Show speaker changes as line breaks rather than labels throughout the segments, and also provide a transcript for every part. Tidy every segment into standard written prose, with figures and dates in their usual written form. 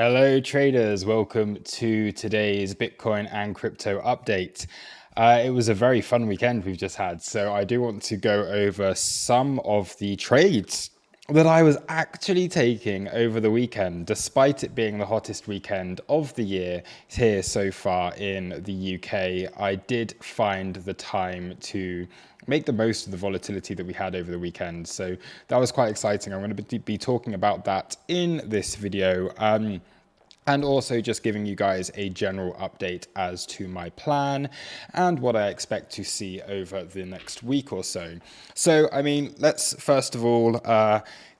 Hello traders, welcome to today's Bitcoin and crypto update. It was a very fun weekend we've just had, so I do want to go over some of the trades that I was actually taking over the weekend, despite it being the hottest weekend of the year here so far in the UK. I did find the time to make the most of the volatility that we had over the weekend. So that was quite exciting. I'm going to be talking about that in this video. And also just giving you guys a general update as to my plan and what I expect to see over the next week or so. So, I mean, let's first of all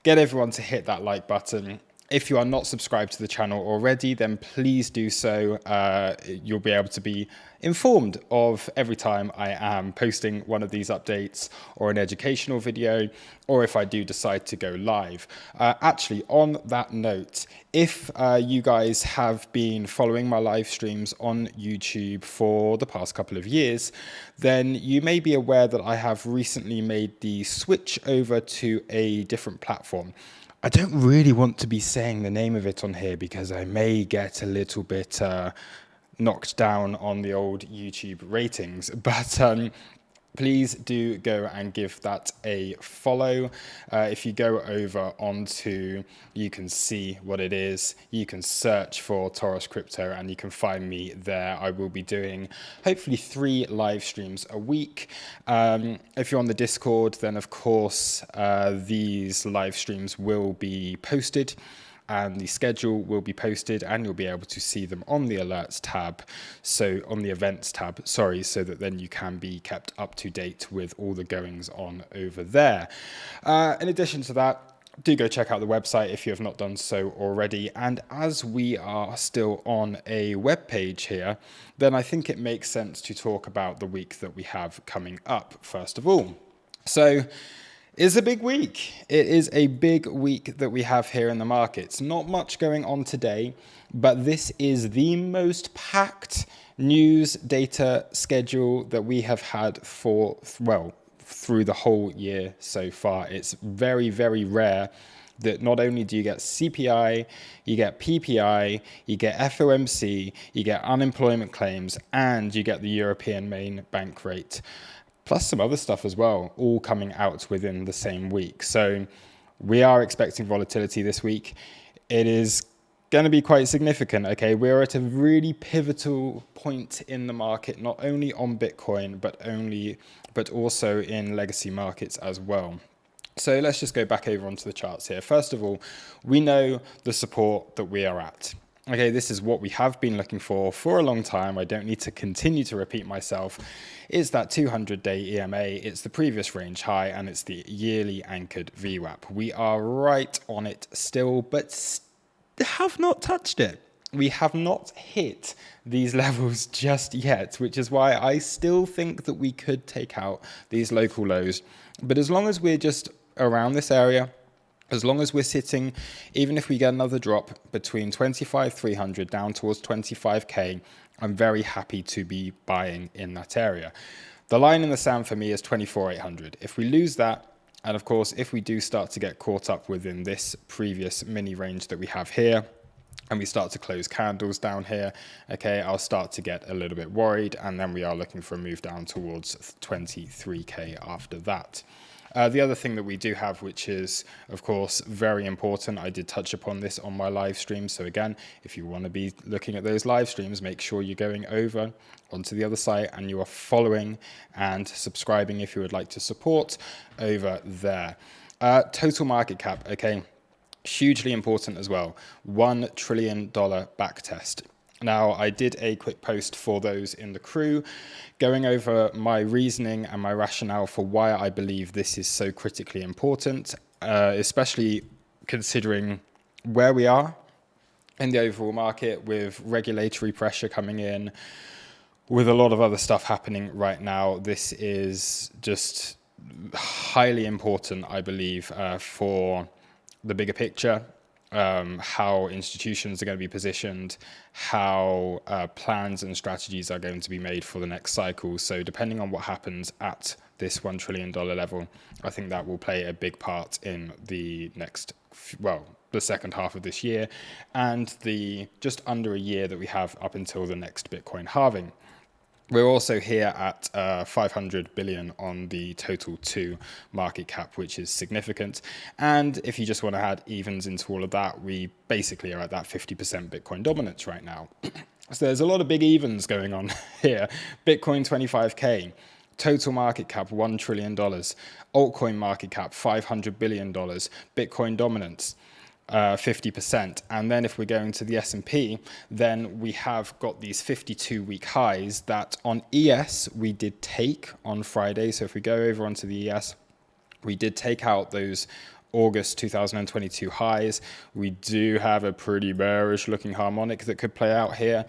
get everyone to hit that like button. If you are not subscribed to the channel already, then please do so. You'll be able to be informed of every time I am posting one of these updates or an educational video, or if I do decide to go live. Actually, on that note, if you guys have been following my live streams on YouTube for the past couple of years, then you may be aware that I have recently made the switch over to a different platform. I don't really want to be saying the name of it on here because I may get a little bit knocked down on the old YouTube ratings, but please do go and give that a follow. If you go over onto, you can see what it is. You can search for Taurus Crypto and you can find me there. I will be doing hopefully 3 live streams a week. If you're on the Discord, then of course these live streams will be posted and the schedule will be posted and you'll be able to see them on the alerts tab, so on the events tab, sorry, so that then you can be kept up to date with all the goings on over there. In addition to that, do go check out the website if you have not done so already. And as we are still on a web page here, then I think it makes sense to talk about the week that we have coming up first of all. So it's a big week. It is a big week that we have here in the markets. Not much going on today, but this is the most packed news data schedule that we have had for, well, through the whole year so far. It's very, very rare that not only do you get CPI, you get PPI, you get FOMC, you get unemployment claims, and you get the European main bank rate, plus some other stuff as well, all coming out within the same week. So we are expecting volatility this week. It is going to be quite significant, okay? We're at a really pivotal point in the market, not only on Bitcoin, but also in legacy markets as well. So let's just go back over onto the charts here. First of all, we know the support that we are at. Okay, this is what we have been looking for a long time. I don't need to continue to repeat myself. It's that 200-day EMA, it's the previous range high, and it's the yearly anchored VWAP. We are right on it still, but have not touched it. We have not hit these levels just yet, which is why I still think that we could take out these local lows. But as long as we're just around this area, as long as we're sitting, even if we get another drop between 25,300 down towards 25K, I'm very happy to be buying in that area. The line in the sand for me is 24,800. If we lose that, and of course, if we do start to get caught up within this previous mini range that we have here, and we start to close candles down here, okay, I'll start to get a little bit worried, and then we are looking for a move down towards 23K after that. The other thing that we do have, which is, of course, very important, I did touch upon this on my live stream. So again, if you want to be looking at those live streams, make sure you're going over onto the other site and you are following and subscribing if you would like to support over there. Total market cap, okay, hugely important as well. $1 trillion back test. Now, I did a quick post for those in the crew going over my reasoning and my rationale for why I believe this is so critically important, especially considering where we are in the overall market with regulatory pressure coming in, with a lot of other stuff happening right now. This is just highly important, I believe, for the bigger picture. How institutions are going to be positioned, how plans and strategies are going to be made for the next cycle. So depending on what happens at this $1 trillion level, I think that will play a big part in the next, well, the second half of this year, and the just under a year that we have up until the next Bitcoin halving. We're also here at 500 billion on the total 2 market cap, which is significant. And if you just want to add evens into all of that, we basically are at that 50% Bitcoin dominance right now. So there's a lot of big evens going on here. Bitcoin 25K, total market cap $1 trillion, altcoin market cap $500 billion, Bitcoin dominance 50%. And then if we're going to the S&P, then we have got these 52-week highs that on ES we did take on Friday. So if we go over onto the ES, we did take out those August 2022 highs. We do have a pretty bearish looking harmonic that could play out here.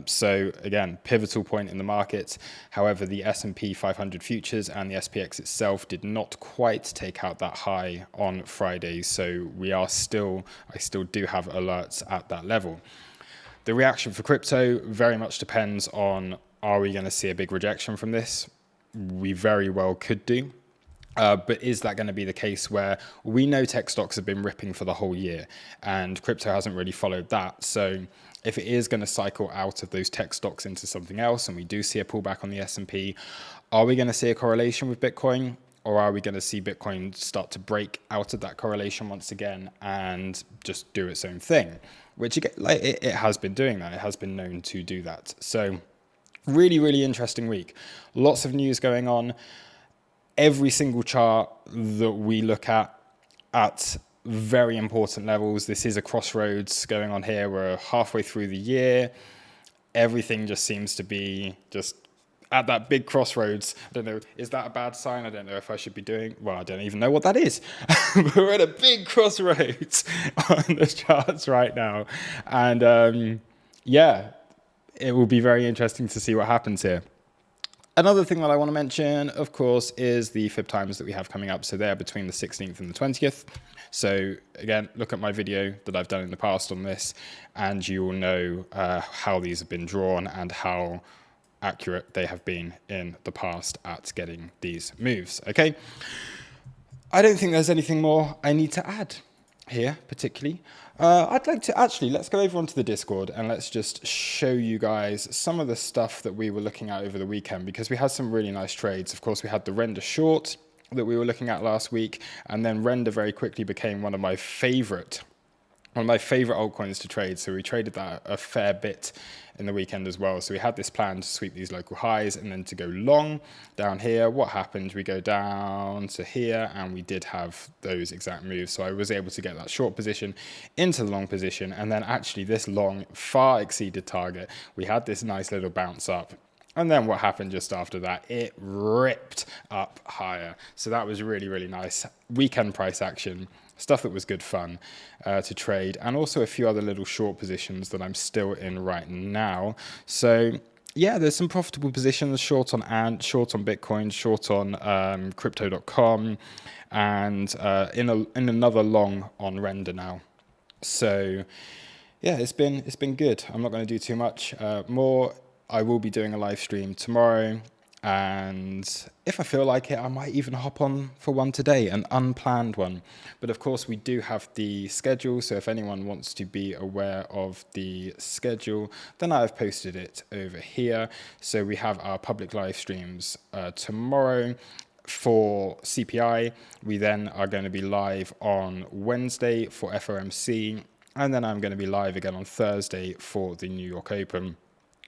So again, pivotal point in the market. However, the S&P 500 futures and the SPX itself did not quite take out that high on Friday. So I still do have alerts at that level. The reaction for crypto very much depends on, are we going to see a big rejection from this? We very well could do. But is that going to be the case where we know tech stocks have been ripping for the whole year and crypto hasn't really followed that? So if it is going to cycle out of those tech stocks into something else and we do see a pullback on the S&P, are we going to see a correlation with Bitcoin, or are we going to see Bitcoin start to break out of that correlation once again and just do its own thing? Which it has been doing that. It has been known to do that. So really, really interesting week. Lots of news going on. Every single chart that we look at very important levels. This is a crossroads going on here. We're halfway through the year. Everything just seems to be just at that big crossroads. I don't know, is that a bad sign? I don't know if I should be doing, well, I don't even know what that is. We're at a big crossroads on the charts right now. And yeah, it will be very interesting to see what happens here. Another thing that I want to mention, of course, is the fib times that we have coming up. So they're between the 16th and the 20th. So again, look at my video that I've done in the past on this, and you will know how these have been drawn and how accurate they have been in the past at getting these moves. Okay. I don't think there's anything more I need to add here particularly. I'd like to let's go over onto the Discord and let's just show you guys some of the stuff that we were looking at over the weekend, because we had some really nice trades. Of course, we had the render short that we were looking at last week, and then render very quickly became one of my favorite altcoins to trade. So we traded that a fair bit in the weekend as well. So we had this plan to sweep these local highs and then to go long down here. What happened? We go down to here and we did have those exact moves. So I was able to get that short position into the long position. And then actually this long far exceeded target. We had this nice little bounce up. And then what happened just after that? It ripped up higher. So that was really, really nice. Weekend price action. Stuff that was good fun to trade, and also a few other little short positions that I'm still in right now. So yeah, there's some profitable positions, short on Ant, short on Bitcoin, short on crypto.com, and in another long on Render now. So yeah, it's been good. I'm not going to do too much more. I will be doing a live stream tomorrow. And if I feel like it, I might even hop on for one today, an unplanned one. But of course, we do have the schedule. So if anyone wants to be aware of the schedule, then I've posted it over here. So we have our public live streams tomorrow for CPI. We then are going to be live on Wednesday for FOMC. And then I'm going to be live again on Thursday for the New York Open.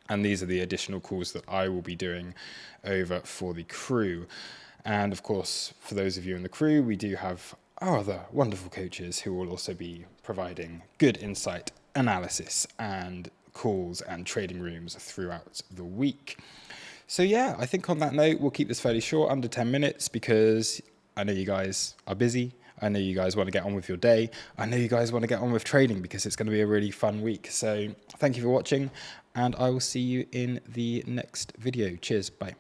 And these are the additional calls that I will be doing over for the crew. And of course, for those of you in the crew, we do have our other wonderful coaches who will also be providing good insight, analysis, and calls and trading rooms throughout the week. So yeah, I think on that note, we'll keep this fairly short, under 10 minutes, because I know you guys are busy. I know you guys want to get on with your day. I know you guys want to get on with trading because it's going to be a really fun week. So thank you for watching, and I will see you in the next video. Cheers. Bye.